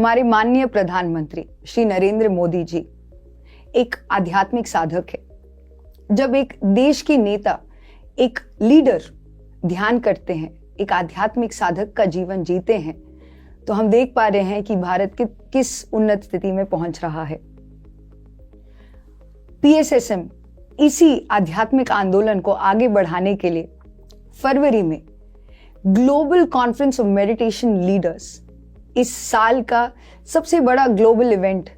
हमारे माननीय प्रधानमंत्री श्री नरेंद्र मोदी जी एक आध्यात्मिक साधक है। जब एक देश के नेता, एक लीडर ध्यान करते हैं, एक आध्यात्मिक साधक का जीवन जीते हैं, तो हम देख पा रहे हैं कि भारत किस उन्नत स्थिति में पहुंच रहा है। PSSM इसी आध्यात्मिक आंदोलन को आगे बढ़ाने के लिए फरवरी में global conference of meditation leaders इस साल का सबसे बड़ा ग्लोबल इवेंट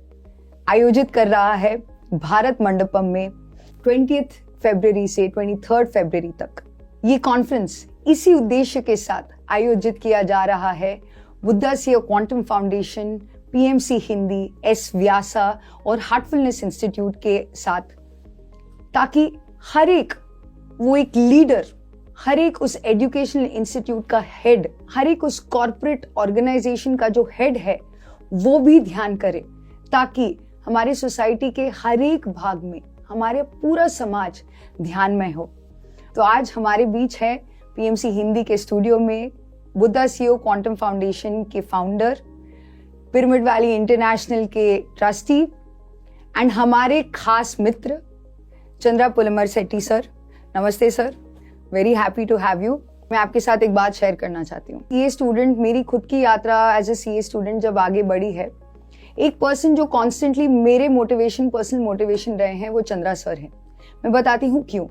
आयोजित कर रहा है भारत मंडपम में 20 फरवरी से 23 फरवरी तक। ये कॉन्फ्रेंस इसी उद्देश्य के साथ आयोजित किया जा रहा है Buddha CEO quantum foundation, PMC Hindi, S Vyasa और हार्टफुलनेस इंस्टीट्यूट के साथ, ताकि हर एक वो एक लीडर, हर एक उस एजुकेशनल इंस्टीट्यूट का हेड, हर एक उस कॉर्पोरेट ऑर्गेनाइजेशन का जो हेड है, वो भी ध्यान करे, ताकि हमारी सोसाइटी के हर एक भाग में हमारे पूरा समाज ध्यानमय हो। तो आज हमारे बीच है PMC हिंदी के स्टूडियो में बुद्धा सीओ क्वांटम फाउंडेशन के फाउंडर, पिरामिड वैली इंटरनेशनल के ट्रस्टी एंड हमारे खास मित्र चंद्रा पुलमर सेट्टी सर। नमस्ते sir, very happy to have you. मैं आपके साथ एक बात शेयर करना चाहती हूँ। ये स्टूडेंट, मेरी खुद की यात्रा एज ए CA स्टूडेंट जब आगे बढ़ी है, एक पर्सन जो कॉन्स्टेंटली मेरे पर्सनल मोटिवेशन रहे हैं, वो चंद्रा सर हैं। मैं बताती हूँ क्यों।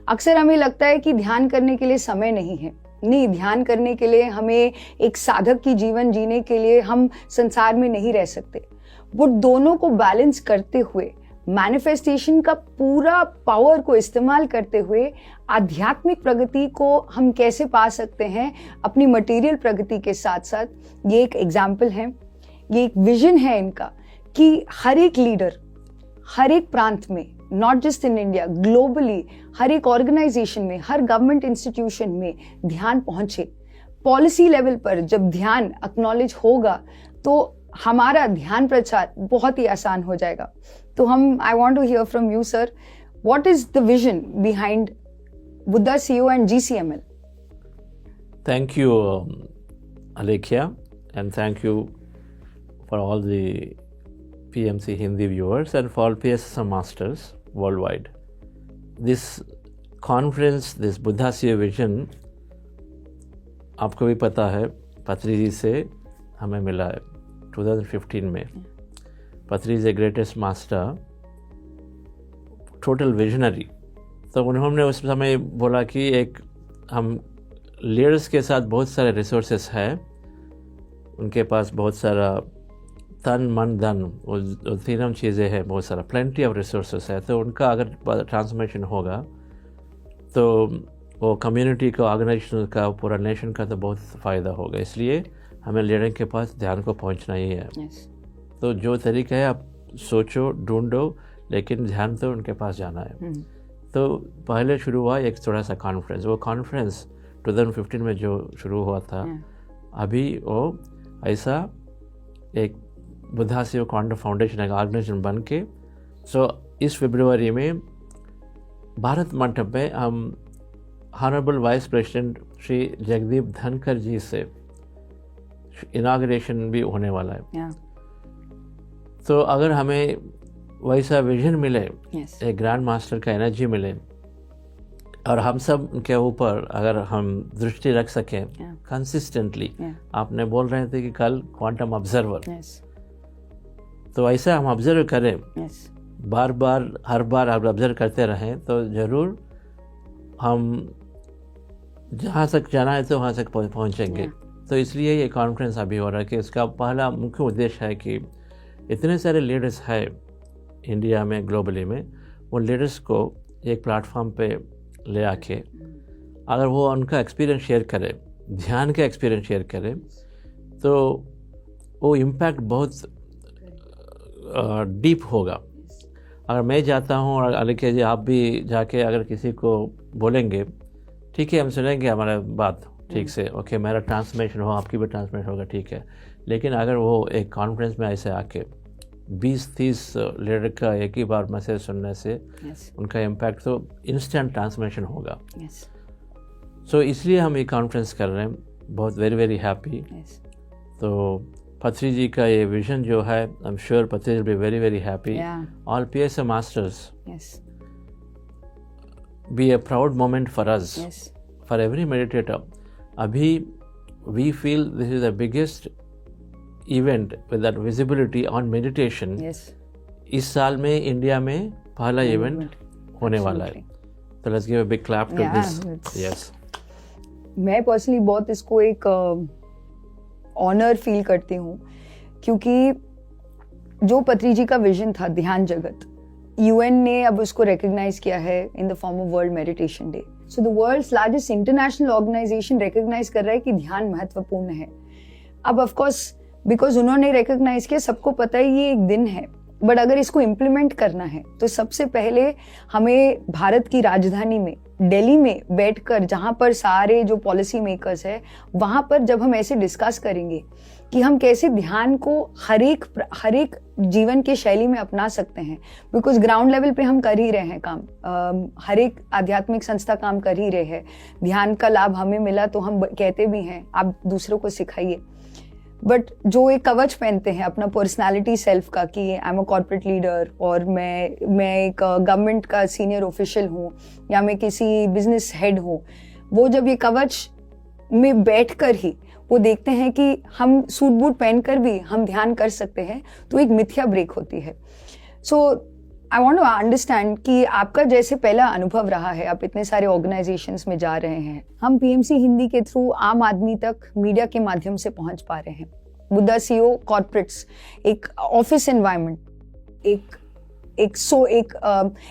अक्सर हमें लगता है कि ध्यान करने के लिए समय नहीं है। नहीं, ध्यान करने के लिए हमें, एक साधक की जीवन जीने के लिए हम संसार में नहीं रह सकते। वो दोनों को बैलेंस करते हुए, मैनिफेस्टेशन का पूरा पावर को इस्तेमाल करते हुए आध्यात्मिक प्रगति को हम कैसे पा सकते हैं अपनी मटेरियल प्रगति के साथ साथ, ये एक एग्जाम्पल है, ये एक विजन है इनका कि हर एक लीडर, हर एक प्रांत में, not just in India, globally, हर एक ऑर्गेनाइजेशन में, हर गवर्नमेंट इंस्टीट्यूशन में ध्यान पहुंचे। पॉलिसी लेवल पर जब ध्यान एक्नॉलेज होगा तो हमारा ध्यान प्रचार बहुत ही आसान हो जाएगा। तो I want to hear from you sir, what is the vision behind Buddha CEO and GCML? Thank you, Alekhya, and thank you for all the PMC Hindi viewers and for all PSSM masters worldwide. This conference, this Buddha CEO Vision, आपको भी पता है, पत्री जी से हमें मिला है 2015 में। पत्री is a greatest master, total visionary. तो उन्होंने उस समय बोला कि एक हम लीडर्स के साथ बहुत सारे रिसोर्सेस हैं, उनके पास बहुत सारा तन मन धन, वो तीनों चीज़ें हैं, बहुत सारा प्लेंटी ऑफ रिसोर्सेस है। तो उनका अगर ट्रांसफॉर्मेशन होगा तो वो कम्युनिटी का, ऑर्गेनाइजेशन का, पूरा नेशन का तो बहुत फ़ायदा होगा। इसलिए हमें लीडर के पास ध्यान को पहुंचना ही है। तो जो तरीका है आप सोचो, ढूंढो, लेकिन ध्यान तो उनके पास जाना है। तो पहले शुरू हुआ एक थोड़ा सा कॉन्फ्रेंस। वो कॉन्फ्रेंस 2015 में जो शुरू हुआ था, अभी वो ऐसा एक बुद्धा सीओ क्वांटम फाउंडेशन एक ऑर्गेनाइजेशन बन के, इस फरवरी में भारत मंडप में हम honourable vice president Shri Jagdeep Dhankhar ji से इनाग्रेशन भी होने वाला है। तो अगर हमें वैसा विजन मिले, एक ग्रैंड मास्टर का एनर्जी मिले, और हम सब के ऊपर अगर हम दृष्टि रख सकें कंसिस्टेंटली। आपने बोल रहे थे कि कल क्वांटम ऑब्जर्वर, तो ऐसा हम ऑब्जर्व करें, बार बार, हर बार आप ऑब्जर्व करते रहें, तो ज़रूर हम जहाँ तक जाना है तो वहाँ तक पहुँचेंगे। तो इसलिए ये कॉन्फ्रेंस अभी हो रहा है कि इसका पहला मुख्य उद्देश्य है कि इतने सारे लीडर्स हैं इंडिया में, ग्लोबली में, वो लीडर्स को एक प्लेटफॉर्म पे ले आके अगर वो उनका एक्सपीरियंस शेयर करें, ध्यान का एक्सपीरियंस शेयर करें, तो वो इम्पैक्ट बहुत डीप होगा। अगर मैं जाता हूँ और अलेख्या जी आप भी जाके अगर किसी को बोलेंगे, ठीक है हम सुनेंगे हमारा बात ठीक से, ओके मेरा ट्रांसफॉर्मेशन हो, आपकी भी ट्रांसफॉर्मेशन होगा, ठीक है। लेकिन अगर वो एक कॉन्फ्रेंस में ऐसे आके 20-30 लीडर का एक ही बार मैसेज सुनने से उनका इम्पैक्ट तो इंस्टेंट ट्रांसफॉर्मेशन होगा। सो इसलिए हम ये कॉन्फ्रेंस कर रहे हैं, बहुत वेरी हैप्पी। तो पत्री जी का ये विजन जो है, आई एम श्योर पत्री will be very very happy. Yeah. All PSM masters Yes. be a proud moment for us, Yes. for every meditator. Abhi we feel this is the biggest event with that visibility on meditation. Yes. इस साल में India में पहला event होने वाला है. So let's give a big clap to Yeah, this. it's- Yes. मैं personally बहुत इसको एक ऑनर फील करती हूँ, क्योंकि जो पत्री जी का विजन था ध्यान जगत, UN ने अब उसको रिकॉग्नाइज किया है in the form of world meditation day. So the world's largest international organisation recognise कर रहा है कि ध्यान महत्वपूर्ण है. अब ऑफ कोर्स बिकॉज उन्होंने रिकॉग्नाइज किया, सबको पता है ये एक दिन है, बट अगर इसको इम्प्लीमेंट करना है तो सबसे पहले हमें भारत की राजधानी में दिल्ली में बैठकर, जहां पर सारे जो पॉलिसी मेकर्स है, वहां पर जब हम ऐसे डिस्कस करेंगे कि हम कैसे ध्यान को हर एक जीवन के शैली में अपना सकते हैं, बिकॉज ग्राउंड लेवल पे हम कर ही रहे हैं काम, हर एक आध्यात्मिक संस्था काम कर ही रहे हैं. ध्यान का लाभ हमें मिला तो हम कहते भी हैं आप दूसरों को सिखाइए, बट जो एक कवच पहनते हैं अपना पर्सनालिटी सेल्फ का कि I am a corporate leader और मैं एक गवर्नमेंट का सीनियर ऑफिशियल हूँ या मैं किसी बिजनेस हेड हूँ, वो जब ये कवच में बैठकर ही वो देखते हैं कि हम सूट बूट पहनकर भी हम ध्यान कर सकते हैं, तो एक मिथ्या ब्रेक होती है. सो आई वांट टू अंडरस्टैंड कि आपका जैसे पहला अनुभव रहा है, आप इतने सारे ऑर्गेनाइजेशंस में जा रहे हैं, हम PMC हिंदी के थ्रू आम आदमी तक मीडिया के माध्यम से पहुंच पा रहे हैं. बुद्धा CEO कॉर्पोरेट्स, एक ऑफिस एनवायरनमेंट,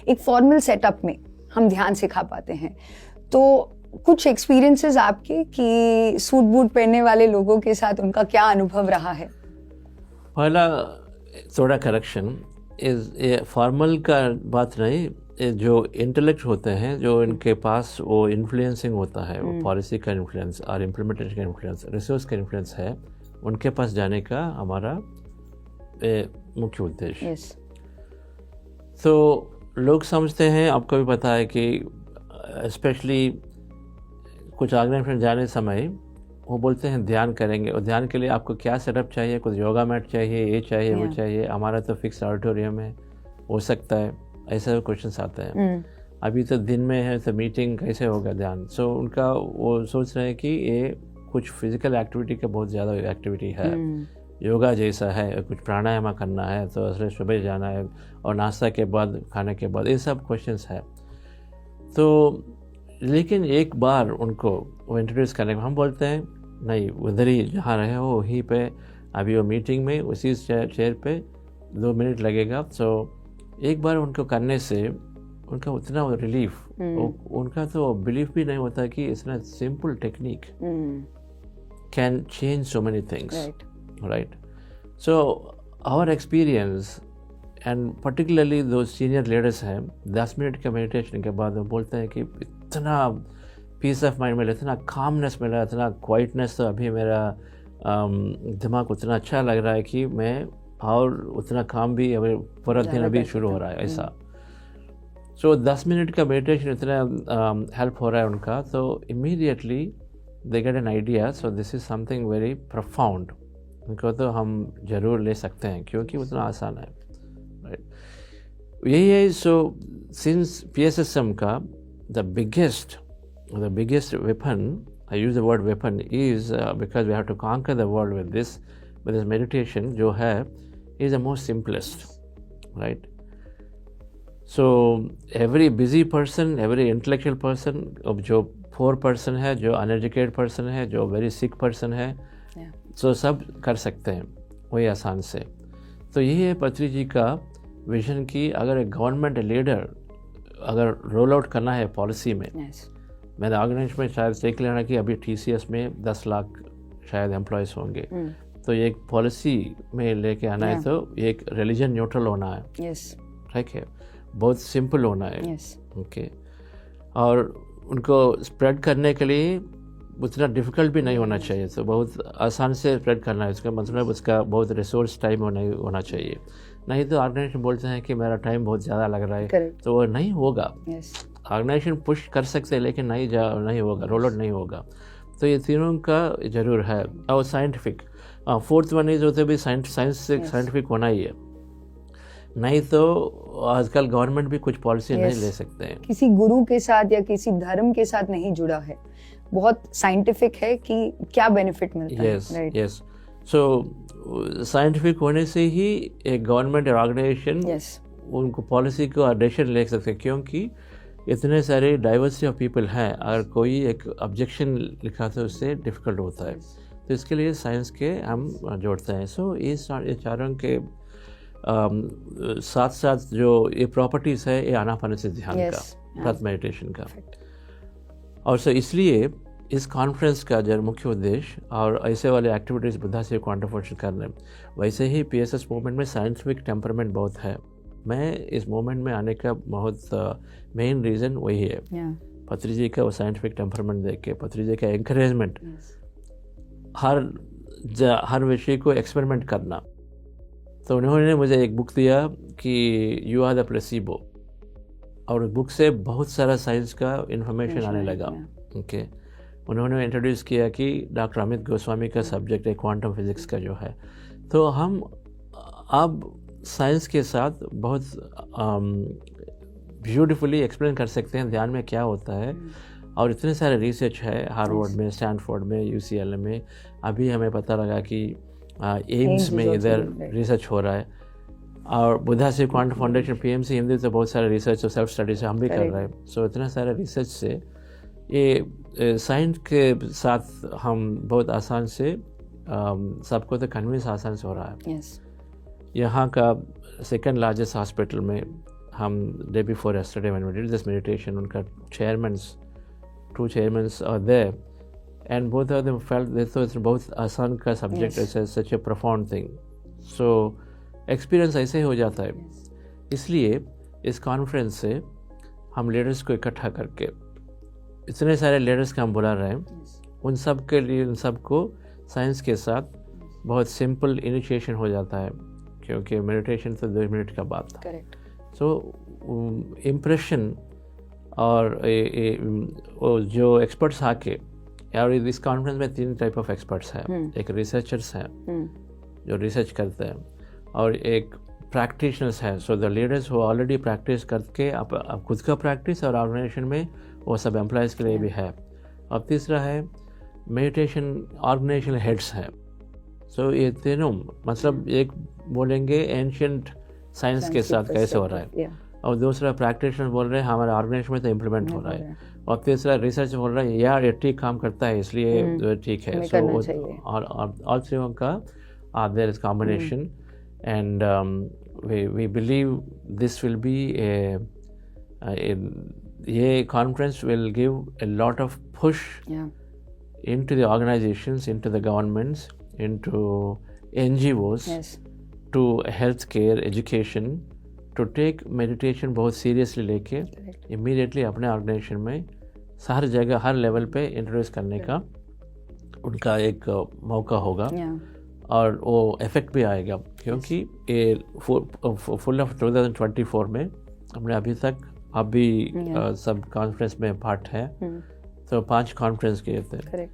एक फॉर्मल सेटअप में हम ध्यान सिखा पाते हैं. तो कुछ एक्सपीरियंसेस आपके कि सूट बूट पहनने वाले लोगों के साथ उनका क्या अनुभव रहा है? पहला थोड़ा करेक्शन इज ये फॉर्मल का बात नहीं, ये जो इंटेलेक्ट होते हैं, जो इनके पास वो इन्फ्लुएंसिंग होता है, वो पॉलिसी का इन्फ्लुएंस और इम्प्लीमेंटेशन का इन्फ्लुएंस, रिसोर्स का इन्फ्लुएंस है, उनके पास जाने का हमारा मुख्य उद्देश्य. yes. तो लोग समझते हैं, आपको भी पता है कि स्पेशली कुछ ऑर्गेनाइजेशन जाने समय वो बोलते हैं ध्यान करेंगे, और ध्यान के लिए आपको क्या सेटअप चाहिए, कुछ योगा मैट चाहिए, ये चाहिए, वो चाहिए, हमारा तो फिक्स ऑडिटोरियम है, हो सकता है, ऐसे क्वेश्चंस आते हैं. अभी तो दिन में है तो मीटिंग कैसे होगा ध्यान. सो उनका वो सोच रहे हैं कि ये कुछ फिजिकल एक्टिविटी का बहुत ज़्यादा एक्टिविटी है, योगा जैसा है, कुछ प्राणायाम करना है, तो असले सुबह जाना है और नाश्ता के बाद, खाने के बाद, ये सब क्वेश्चंस है. तो लेकिन एक बार उनको वो इंट्रोड्यूस करने को हम बोलते हैं नहीं, उधर ही जहाँ रहे हो वहीं पे, अभी वो मीटिंग में उसी चेयर पे 2 मिनट लगेगा. तो एक बार उनको करने से उनका उतना रिलीफ, उनका तो बिलीफ भी नहीं होता कि इतना simple technique can change so many things, right. So our experience and particularly दो सीनियर लीडर्स हैं, 10 मिनट का मेडिटेशन के बाद वो बोलते हैं कि इतना पीस ऑफ माइंड मिला, इतना कामनेस मिला, इतना क्वाइटनेस, तो अभी मेरा दिमाग उतना अच्छा लग रहा है कि मैं और उतना काम भी अभी पूरा दिन अभी शुरू हो रहा है, ऐसा. सो 10 मिनट का मेडिटेशन इतना हेल्प हो रहा है उनका, तो immediately they get an idea. So this is something very profound, उनको तो हम ज़रूर ले सकते हैं क्योंकि उतना आसान है, राइट. यही है. सो सिंस PSSM का the biggest weapon, I use the word weapon, is because we have to conquer the world with this meditation जो है is the most simplest, right. So every busy person, every intellectual person, जो poor person है, जो uneducated person है, जो very sick person है, so सब कर सकते हैं वही आसान से. तो यही है पत्री जी का विजन की अगर एक गवर्नमेंट लीडर अगर रोल आउट करना है पॉलिसी में, मैंने ऑर्गेनाइजेशन में शायद देख लेना कि अभी TCS में 10 लाख शायद एम्प्लॉयज़ होंगे, तो ये एक पॉलिसी में लेके आना है, तो एक रिलीजन न्यूट्रल होना है, ठीक है, बहुत सिंपल होना है, ओके. और उनको स्प्रेड करने के लिए उतना डिफ़िकल्ट भी नहीं होना चाहिए, तो बहुत आसान से स्प्रेड करना है, उसका मतलब उसका बहुत रिसोर्स टाइम होना चाहिए. नहीं तो ऑर्गेनाइजेशन बोलते हैं कि मेरा टाइम बहुत ज़्यादा लग रहा है, तो वो नहीं होगा. ऑर्गेनाइजेशन पुश कर सकते हैं लेकिन नहीं होगा, रोल आउट नहीं होगा. तो ये तीनों का ज़रूर है. और साइंटिफिक फोर्थ वन इज होते भी साइंस से साइंटिफिक होना ही है, नहीं तो आजकल गवर्नमेंट भी कुछ पॉलिसी नहीं ले सकते हैं। किसी गुरु के साथ या किसी धर्म के साथ नहीं जुड़ा है, बहुत साइंटिफिक है कि क्या बेनिफिट मिलता है। यस सो साइंटिफिक होने से ही एक गवर्नमेंट ऑर्गेनाइजेशन उनको पॉलिसी को डिसीजन ले सकते हैं, क्योंकि इतने सारे डाइवर्सिटी ऑफ पीपल हैं, अगर कोई एक ऑब्जेक्शन लिखा तो उससे डिफ़िकल्ट होता है। तो इसके लिए साइंस के हम जोड़ते हैं। सो इस चारों के साथ साथ जो ये प्रॉपर्टीज़ है, ये आनापान से ध्यान का, ब्रेथ मेडिटेशन का। और सो इसलिए इस कॉन्फ्रेंस का जो मुख्य उद्देश्य और ऐसे वाले एक्टिविटीज़ बुद्धा से कॉन्ट्रीब्यूशन करने, वैसे ही PSS मूवमेंट में साइंटिफिक टेम्परमेंट बहुत है। मैं इस मूवमेंट में आने का बहुत मेन रीज़न वही है। पत्री जी का वो साइंटिफिक टेम्परमेंट देख के, पत्री जी का एनकरेजमेंट, हर विषय को एक्सपेरिमेंट करना। तो उन्होंने मुझे एक बुक दिया कि यू आर द प्लेसिबो, और उस बुक से बहुत सारा साइंस का इंफॉर्मेशन आने लगा। ओके, उन्होंने इंट्रोड्यूस किया कि डॉक्टर अमित गोस्वामी का सब्जेक्ट है क्वांटम फिजिक्स का जो है। तो हम अब साइंस के साथ बहुत ब्यूटीफुली एक्सप्लेन कर सकते हैं ध्यान में क्या होता है। और इतने सारे रिसर्च है हार्वर्ड में, स्टैनफोर्ड में, UCLA में। अभी हमें पता लगा कि एम्स में इधर रिसर्च हो रहा है, और बुद्धा से क्वांटम फाउंडेशन PMC हिंदी से बहुत सारे रिसर्च और सेल्फ स्टडी से हम भी कर रहे हैं। सो इतना सारे रिसर्च से ये साइंस के साथ हम बहुत आसान से सबको तो कन्विंस आसान से हो रहा है। यहाँ का सेकंड लार्जेस्ट हॉस्पिटल में हम day before yesterday when we did this meditation, उनका two chairmans are there and both of them felt this was बहुत आसान का subject, it's such a profound thing. So experience ऐसे हो जाता है। इसलिए इस कॉन्फ्रेंस से हम लीडर्स को इकट्ठा करके, इतने सारे लीडर्स का हम बुला रहे हैं, उन सब के लिए, उन सबको साइंस के साथ बहुत सिंपल इनिशिएशन हो जाता है, क्योंकि मेडिटेशन तो 2 मिनट का बात था। सो इम्प्रेशन और जो एक्सपर्ट्स आके, और इस कॉन्फ्रेंस में 3 टाइप ऑफ एक्सपर्ट्स हैं। एक रिसर्चर्स हैं जो रिसर्च करते हैं, और एक प्रैक्टिशनर्स हैं, सो द लीडर्स वो ऑलरेडी प्रैक्टिस करके अब खुद का प्रैक्टिस और ऑर्गेनाइजेशन में वो सब एम्प्लॉयज़ के लिए भी है। और तीसरा है मेडिटेशन ऑर्गेनाइजेशन हेड्स हैं। सो ये तीनों मतलब एक बोलेंगे एंशिएंट साइंस के साथ कैसे हो रहा है, और दूसरा प्रैक्टिशनर बोल रहे हैं हमारे ऑर्गेनाइजेशन में तो इम्प्लीमेंट हो रहा है, और तीसरा रिसर्च बोल रहा है यार ये ठीक काम करता है इसलिए ठीक है। सो और ऑल थ्री का there is combination, and we believe this will be ये conference will give a lot of push into the organizations, into the governments, into NGOs, to healthcare, education, to take meditation बहुत seriously लेके immediately अपने organization में हर जगह, हर level पे introduce करने का उनका एक मौका होगा। और वो इफेक्ट भी आएगा, क्योंकि ये फुल ऑफ 2024 में हमने अभी तक सब कॉन्फ्रेंस में पार्ट है, तो 5 कॉन्फ्रेंस किए थे।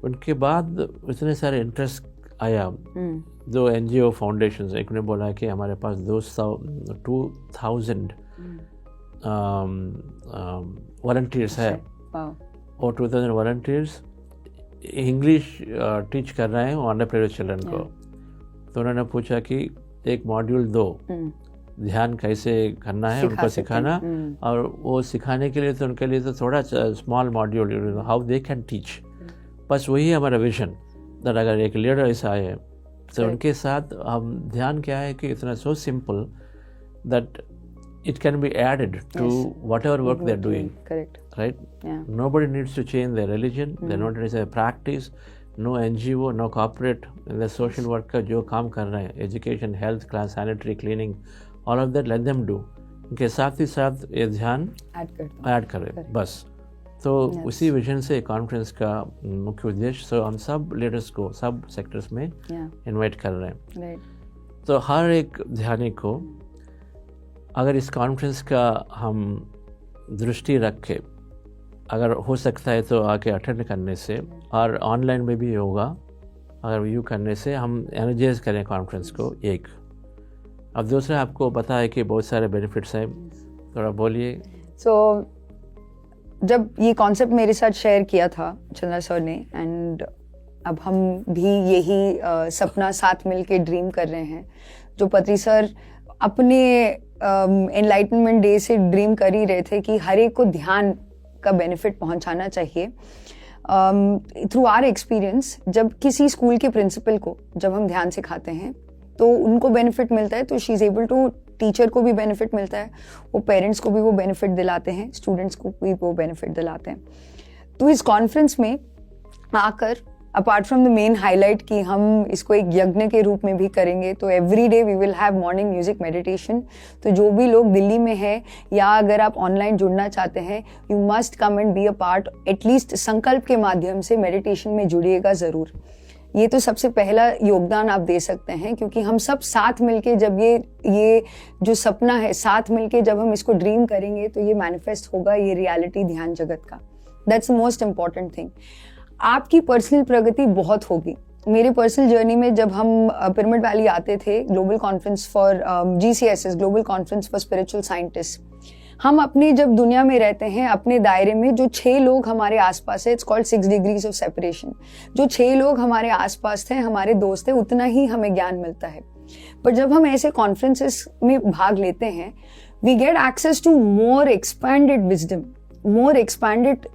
उनके बाद इतने सारे इंटरेस्ट आया। 2 NGO फाउंडेशन, एक ने बोला कि हमारे पास 2000 वॉलंटियर्स है, और 2000 वॉलंटियर्स इंग्लिश टीच कर रहे हैं अंडर प्रिविलेज्ड चिल्ड्रन को। तो उन्होंने पूछा कि एक मॉड्यूल 2 ध्यान कैसे करना है उनको सिखाना, और वो सिखाने के लिए तो उनके लिए तो थोड़ा small module, how they can teach. बस वही है हमारा विजन, दैट अगर एक लीडर ऐसा है तो उनके साथ हम ध्यान क्या है कि इतना so simple that it can be added to whatever work they're doing. Correct. Right? Yeah. Nobody needs to change their religion. They don't need to practice. No NGO, no corporate, the social work का जो काम कर रहे हैं, education, health, class, sanitary, cleaning, all of that let them do. उनके साथ ही साथ ये ध्यान ऐड करें बस। तो उसी विजन से कॉन्फ्रेंस का मुख्य उद्देश्य, सो हम सब लीडर्स को सब सेक्टर्स में इनवाइट कर रहे हैं। तो हर एक ध्यानी को अगर इस कॉन्फ्रेंस का हम दृष्टि रखें, अगर हो सकता है तो आके अटेंड करने से, और ऑनलाइन में भी होगा, अगर व्यू करने से हम एनर्जाइज करें कॉन्फ्रेंस को एक। अब दूसरा आपको पता है कि बहुत सारे बेनिफिट्स हैं, थोड़ा बोलिए। जब ये कॉन्सेप्ट मेरे साथ शेयर किया था चंद्रा सर ने, एंड अब हम भी यही सपना साथ मिल के ड्रीम कर रहे हैं जो पत्री सर अपने एनलाइटनमेंट डे से ड्रीम कर ही रहे थे कि हर एक को ध्यान का बेनिफिट पहुंचाना चाहिए। थ्रू आवर एक्सपीरियंस, जब किसी स्कूल के प्रिंसिपल को जब हम ध्यान सिखाते हैं तो उनको बेनिफिट मिलता है, तो she is able to, teacher को भी बेनिफिट मिलता है, वो पेरेंट्स को भी वो बेनिफिट दिलाते हैं, स्टूडेंट्स को भी वो बेनिफिट दिलाते हैं। तो इस कॉन्फ्रेंस में आकर apart from the main highlight कि हम इसको एक यज्ञ के रूप में भी करेंगे, तो every day we will have morning music meditation. तो जो भी लोग दिल्ली में हैं या अगर आप ऑनलाइन जुड़ना चाहते हैं, you must come and be a part, at least संकल्प के माध्यम से मेडिटेशन में जुड़िएगा ज़रूर। ये तो सबसे पहला योगदान आप दे सकते हैं, क्योंकि हम सब साथ मिलके जब ये जो सपना है, साथ मिलके जब हम इसको ड्रीम करेंगे तो ये मैनिफेस्ट होगा, ये रियलिटी ध्यान जगत का। That's the most important thing. आपकी पर्सनल प्रगति बहुत होगी। मेरे पर्सनल जर्नी में जब हम पिरामिड वैली आते थे, global conference for GCSS, global conference for spiritual scientist, हम अपनी जब दुनिया में रहते हैं, अपने दायरे में जो 6 लोग हमारे आसपास है, it's called 6 degrees of separation, जो 6 लोग हमारे आसपास थे, हमारे दोस्त थे, उतना ही हमें ज्ञान मिलता है। पर जब हम ऐसे कॉन्फ्रेंसेस में भाग लेते हैं, we get access to more expanded wisdom, more expanded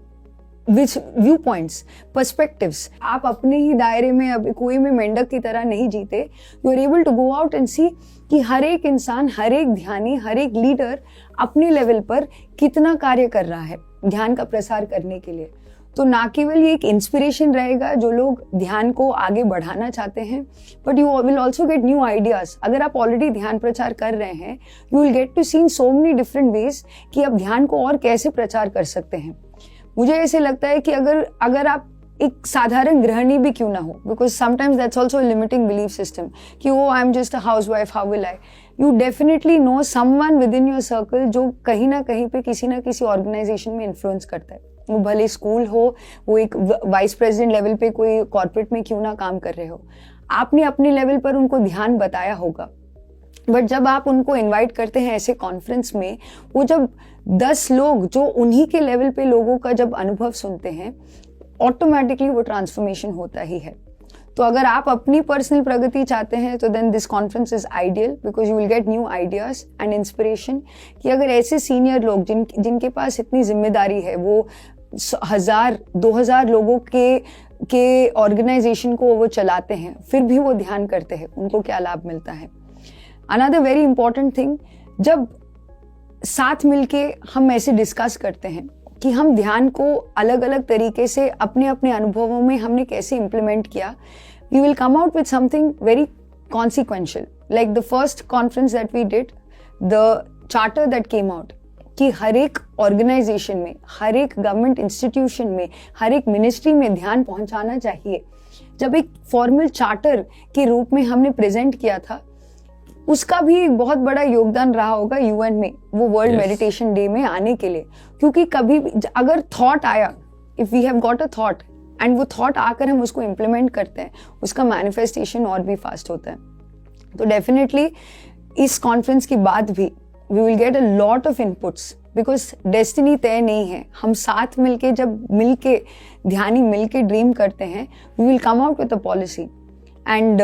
which view points, perspectives. आप अपने ही दायरे में अब कोई में मेंढक की तरह नहीं जीते। You are able to go out and see कि हर एक इंसान, हर एक ध्यानी, हर एक लीडर अपने लेवल पर कितना कार्य कर रहा है ध्यान का प्रसार करने के लिए। तो ना केवल ये एक इंस्पिरेशन रहेगा जो लोग ध्यान को आगे बढ़ाना चाहते हैं, but you will also get new ideas. अगर आप ऑलरेडी ध्यान प्रचार कर रहे हैं, you will get to see in so many different ways कि आप ध्यान को और कैसे प्रचार कर सकते हैं। मुझे ऐसे लगता है कि अगर आप एक साधारण गृहिणी भी क्यों ना हो, because sometimes that's also limiting belief system कि वो I am just a house wife, how will I. You definitely know someone with in your circle जो कहीं ना कहीं पे किसी ना किसी ऑर्गेनाइजेशन में इन्फ्लुएंस करता है। वो भले स्कूल हो, वो एक वाइस प्रेसिडेंट लेवल पे कोई कॉर्पोरेट में क्यों ना काम कर रहे हो, आपने अपने लेवल पर उनको ध्यान बताया होगा। बट जब आप उनको इनवाइट करते हैं ऐसे कॉन्फ्रेंस में, वो जब 10 लोग जो उन्हीं के लेवल पे लोगों का जब अनुभव सुनते हैं, ऑटोमेटिकली वो ट्रांसफॉर्मेशन होता ही है। तो अगर आप अपनी पर्सनल प्रगति चाहते हैं तो then this conference is ideal, because you will get new ideas and inspiration कि अगर ऐसे सीनियर लोग जिनके पास इतनी जिम्मेदारी है, वो 1000-2000 लोगों के ऑर्गेनाइजेशन को वो चलाते हैं, फिर भी वो ध्यान करते हैं, उनको क्या लाभ मिलता है। अनदर वेरी इंपॉर्टेंट थिंग, जब साथ मिलके हम ऐसे डिस्कस करते हैं कि हम ध्यान को अलग अलग तरीके से अपने अपने अनुभवों में हमने कैसे इम्प्लीमेंट किया, we will come out with something very consequential. Like the first conference that we did, the charter that came out कि हर एक ऑर्गेनाइजेशन में, हर एक गवर्नमेंट इंस्टीट्यूशन में, हर एक मिनिस्ट्री में ध्यान पहुंचाना चाहिए। जब एक फॉर्मल चार्टर के रूप में हमने प्रेजेंट किया था, उसका भी एक बहुत बड़ा योगदान रहा होगा UN में वो वर्ल्ड मेडिटेशन डे में आने के लिए। क्योंकि कभी अगर थॉट आया, if we have got a thought and वो थॉट आकर हम उसको इम्प्लीमेंट करते हैं, उसका मैनिफेस्टेशन और भी फास्ट होता है। तो डेफिनेटली इस कॉन्फ्रेंस के बाद भी we will get a lot of inputs, because destiny तय नहीं है। हम साथ मिलके जब मिलके ध्यानी मिलके ड्रीम करते हैं, we will come out with a policy. And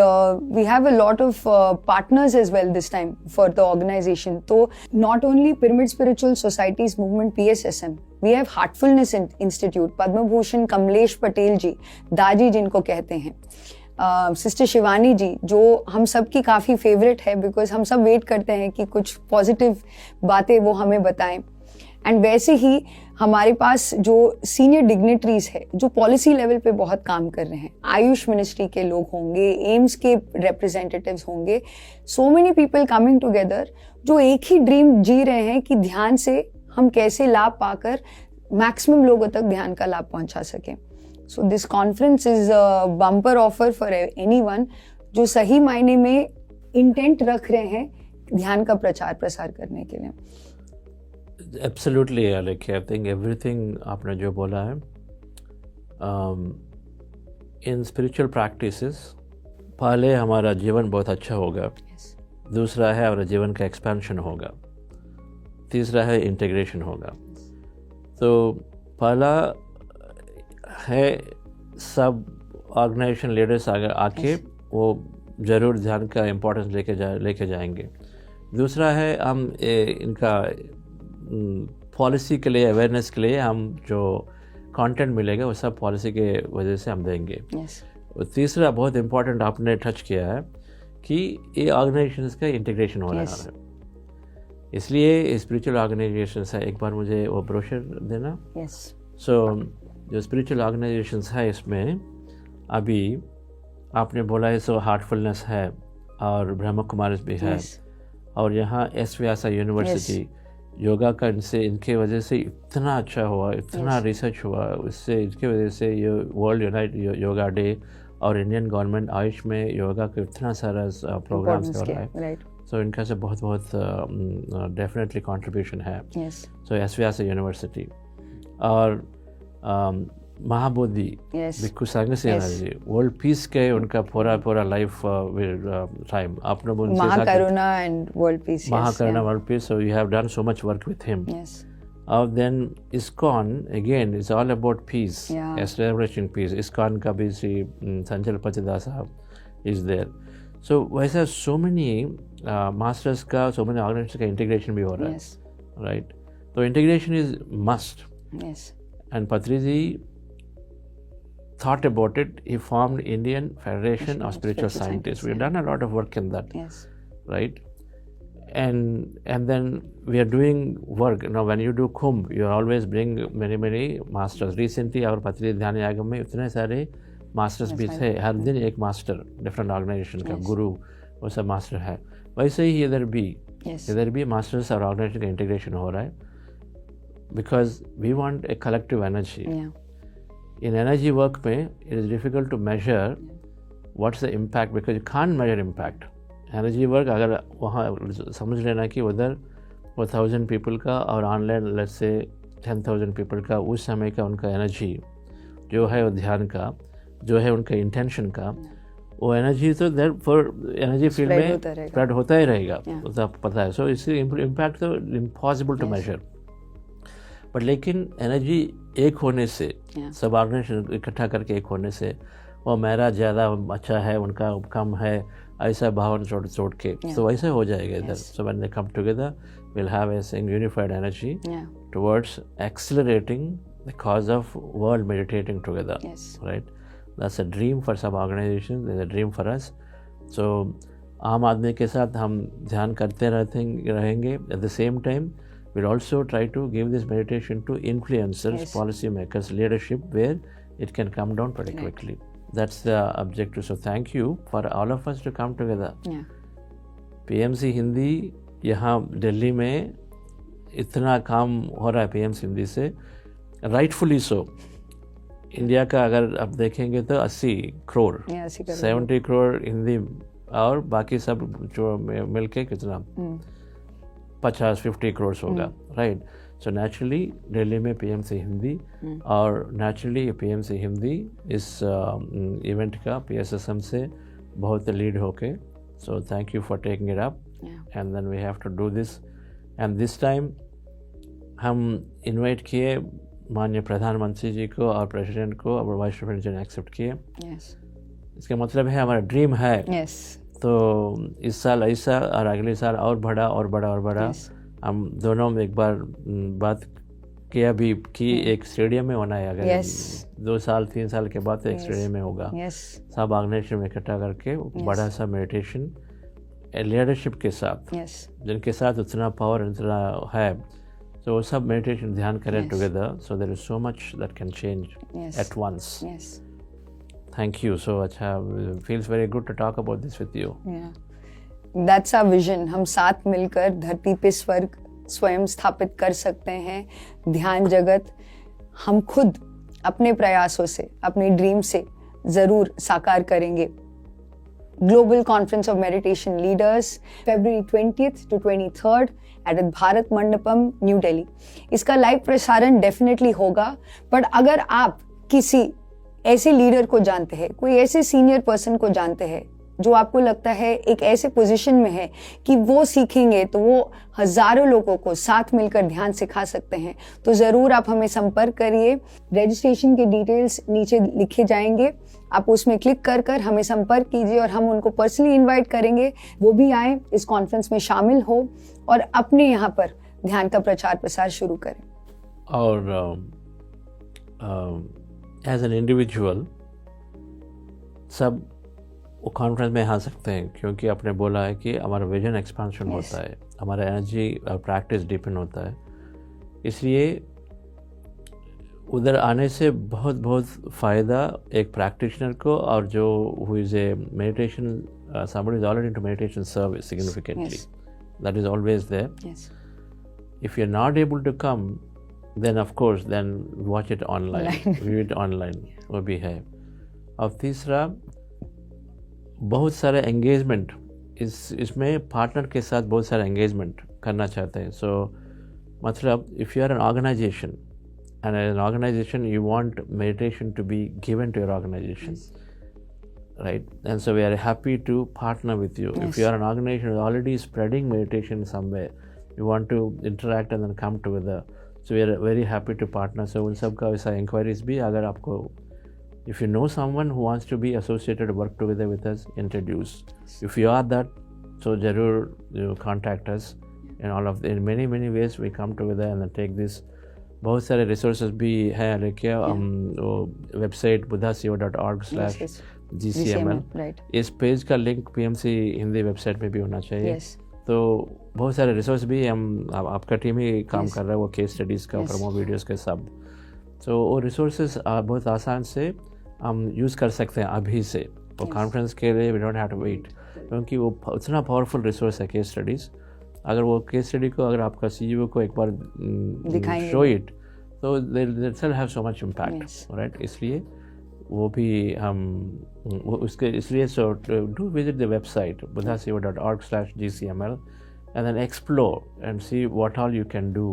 we have a lot of partners as well this time for the organization. So not only Pyramid Spiritual Societies Movement PSSM, we have Heartfulness Institute, Padma Bhushan Kamlesh Patel जी, दाजी जिनको कहते हैं, sister Shivani जी जो हम सब की काफ़ी favourite है, because हम सब वेट करते हैं कि कुछ पॉजिटिव बातें वो हमें बताएं। एंड वैसे ही हमारे पास जो सीनियर डिग्निटरीज है जो पॉलिसी लेवल पे बहुत काम कर रहे हैं, आयुष मिनिस्ट्री के लोग होंगे, एम्स के रिप्रेजेंटेटिव्स होंगे, so many people coming together जो एक ही ड्रीम जी रहे हैं कि ध्यान से हम कैसे लाभ पाकर मैक्सिमम लोगों तक ध्यान का लाभ पहुंचा सकें। So this conference is a bumper offer for anyone जो सही मायने में इंटेंट रख रहे हैं ध्यान का प्रचार प्रसार करने के लिए। Absolutely, like I think everything आपने जो बोला है, इन स्पिरिचुअल प्रैक्टिसेस पहले हमारा जीवन बहुत अच्छा होगा, दूसरा है हमारा जीवन का एक्सपेंशन होगा, तीसरा है इंटीग्रेशन होगा। तो पहला है सब ऑर्गेनाइजेशन लीडर्स आके वो ज़रूर ध्यान का इम्पोर्टेंस लेके जाएंगे। दूसरा है हम इनका पॉलिसी के लिए, अवेयरनेस के लिए हम जो कंटेंट मिलेगा वो सब पॉलिसी के वजह से हम देंगे। और तीसरा बहुत इम्पोर्टेंट आपने टच किया है कि ये ऑर्गेनाइजेशंस का इंटीग्रेशन हो रहा है। इसलिए स्पिरिचुअल ऑर्गेनाइजेशंस है, एक बार मुझे वो ब्रोशर देना। सो जो स्पिरिचुअल ऑर्गेनाइजेशंस है इसमें अभी आपने बोला है सो हार्टफुलनेस है और ब्रह्म कुमारीज भी है, और यहाँ एस व्यासा यूनिवर्सिटी योगा का इनके वजह से इतना अच्छा हुआ, इतना रिसर्च हुआ, उससे इनके वजह से ये वर्ल्ड यूनाइट योगा डे और इंडियन गवर्नमेंट आयुष में योगा का इतना सारा प्रोग्राम्स हो रहा है। सो इनका से बहुत बहुत डेफिनेटली कंट्रीब्यूशन है। सो एस व्यासा यूनिवर्सिटी और महाबोधि भिक्खु संघ सेना जी वर्ल्ड पीस के उनका पूरा लाइफ टाइम आपने बोला Mahakaruna and world peace, Mahakaruna world peace, so you have done so much work with him. और then ISKCON again is all about peace, establishing peace. ISKCON का भी श्री संजल पचदा साहब is there. So वैसा so many masters का, so many organizations का integration भी हो रहा है, right? तो integration is must. And Patri ji thought about it. He formed Indian Federation of Spiritual Scientists. We've done a lot of work in that, right? And then we are doing work. Now, when you do Kumbh, you always bring many masters. Recently, our Patri ध्यान यागम में इतने सारे masters भी थे, हर दिन एक master different organization का गुरु वो सब master है। वैसे ही इधर भी masters और organization का integration हो रहा है, because we want a collective energy. In energy work में it is difficult to measure what's the impact, because you can't measure impact. Energy work अगर वहाँ समझ लेना कि उधर वो 1000 पीपल का और ऑनलाइन लेट्स से 10,000 पीपल का उस समय का उनका एनर्जी जो है वो ध्यान का जो है उनका इंटेंशन का वो एनर्जी तो देयर फॉर एनर्जी फील्ड में स्प्रेड होता ही रहेगा, तो पता है। सो इससे इम्पैक्ट तो इम्पॉसिबल टू मेजर, बट लेकिन एनर्जी एक होने से सब ऑर्गेनाइजेशन इकट्ठा करके एक होने से वो मेरा ज़्यादा अच्छा है उनका कम है ऐसा भावना छोड़ के तो वैसे हो जाएगा इधर। So when they come together we'll have a unified energy towards accelerating the cause of world meditating together. Right? That's a dream for some organizations, it's a dream for us. So आम आदमी के साथ हम ध्यान करते रहेंगे. At the same time we'll also try to give this meditation to influencers, policy makers, leadership, where it can come down pretty quickly. That's the objective. So thank you for all of us to come together. PMC Hindi यहाँ दिल्ली में इतना काम हो रहा है PMC Hindi से, rightfully so. India का अगर आप देखेंगे तो 80 करोड़ 70 करोड़ हिंदी और बाकी सब जो मिलके कितना 50-50 करोड़ होगा, राइट? सो नेचुरली दिल्ली में PMC हिंदी और नेचुरली PMC हिंदी इस इवेंट का PSSM से बहुत लीड होके, so thank you for taking it up and then we have to do this. And this time हम इनवाइट किए माननीय प्रधानमंत्री जी को और प्रेसिडेंट को और वाइस प्रेसिडेंट जी ने एक्सेप्ट किए। इसका मतलब है हमारा ड्रीम है, तो इस साल ऐसा और अगले साल और बड़ा और बड़ा और बड़ा। हम दोनों में एक बार बात किया भी कि एक स्टेडियम में होना है, अगर 2 साल 3 साल के बाद तो एक स्टेडियम में होगा। सब ऑर्गेनाइजेशन में इकट्ठा करके बड़ा सा मेडिटेशन लीडरशिप के साथ, जिनके साथ उतना पावर इतना है, तो वो सब मेडिटेशन ध्यान करें together. So there is so much that can change at once. Thank you so अच्छा, feels very good to talk about this with you. That's our vision. हम साथ मिलकर धरती पे स्वर्ग स्वयं स्थापित कर सकते हैं। ध्यान जगत हम खुद अपने प्रयासों से, अपने ड्रीम से जरूर साकार करेंगे। Global conference of meditation leaders February 20th to 23rd at Bharat Mandapam new Delhi. इसका लाइव प्रसारण डेफिनेटली होगा, बट अगर आप किसी ऐसे लीडर को जानते हैं, कोई ऐसे सीनियर पर्सन को जानते हैं जो आपको लगता है एक ऐसे पोजीशन में है कि वो सीखेंगे तो वो हजारों लोगों को साथ मिलकर ध्यान सिखा सकते हैं, तो ज़रूर आप हमें संपर्क करिए। रजिस्ट्रेशन के डिटेल्स नीचे लिखे जाएंगे, आप उसमें क्लिक कर हमें संपर्क कीजिए और हम उनको पर्सनली इनवाइट करेंगे, वो भी आए, इस कॉन्फ्रेंस में शामिल हो और अपने यहाँ पर ध्यान का प्रचार प्रसार शुरू करें। और एज एन इंडिविजुअल सब वो कॉन्फ्रेंस में आ सकते हैं, क्योंकि आपने बोला है कि हमारा विजन एक्सपांशन होता है, हमारा एनर्जी और प्रैक्टिस डिपेंड होता है, इसलिए उधर आने से बहुत बहुत फ़ायदा एक प्रैक्टिशनर को, और जो who is a meditation somebody is already into meditation service significantly. That is always there. If you're not able to come, then of course then watch it online, view it online, वो भी है। और तीसरा, बहुत सारे engagement इसमें partner के साथ बहुत सारे एंगेजमेंट करना चाहते हैं। सो मतलब if you are an organisation and as an organization you want meditation to be given to your organization, right? And so we are happy to partner with you. If you are an organization who is already spreading meditation somewhere, you want to interact and then come together, so we are very happy to partner. So उन सब का वैसा inquiries भी, अगर आपको if you know someone who wants to be associated, work together with us, introduce. If you are that, so ज़रूर you contact us. And all of in many ways we come together and then take this. बहुत सारे resources भी हैं, लेके हम वो website buddhasiva.org/GCML, इस page का लिंक PMC हिंदी वेबसाइट में भी होना चाहिए। तो बहुत सारे रिसोर्स भी हम आपका टीम ही काम कर रहा है, वो केस स्टडीज़ का, प्रोमो वीडियोस के सब। तो वो रिसोर्सेज बहुत आसान से हम यूज़ कर सकते हैं अभी से, वो कॉन्फ्रेंस के लिए we don't have to wait, क्योंकि वो इतना पावरफुल रिसोर्स है केस स्टडीज़। अगर वो केस स्टडी को अगर आपका CEO को एक बार शो इट, तो they will have so much impact, right? इसलिए वो भी हम उसके इसलिए so do visit the website buddhasiva.org/GCML and then explore and see what all you can do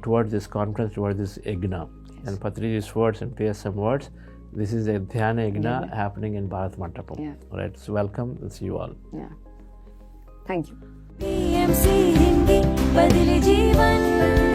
towards this conference, towards this yagna. And Patriji's words and PSM words, this is a Dhyana yagna happening in Bharat Mandapam. Right? So welcome and see you all. Thank you. PMC Hindi बदले जीवन।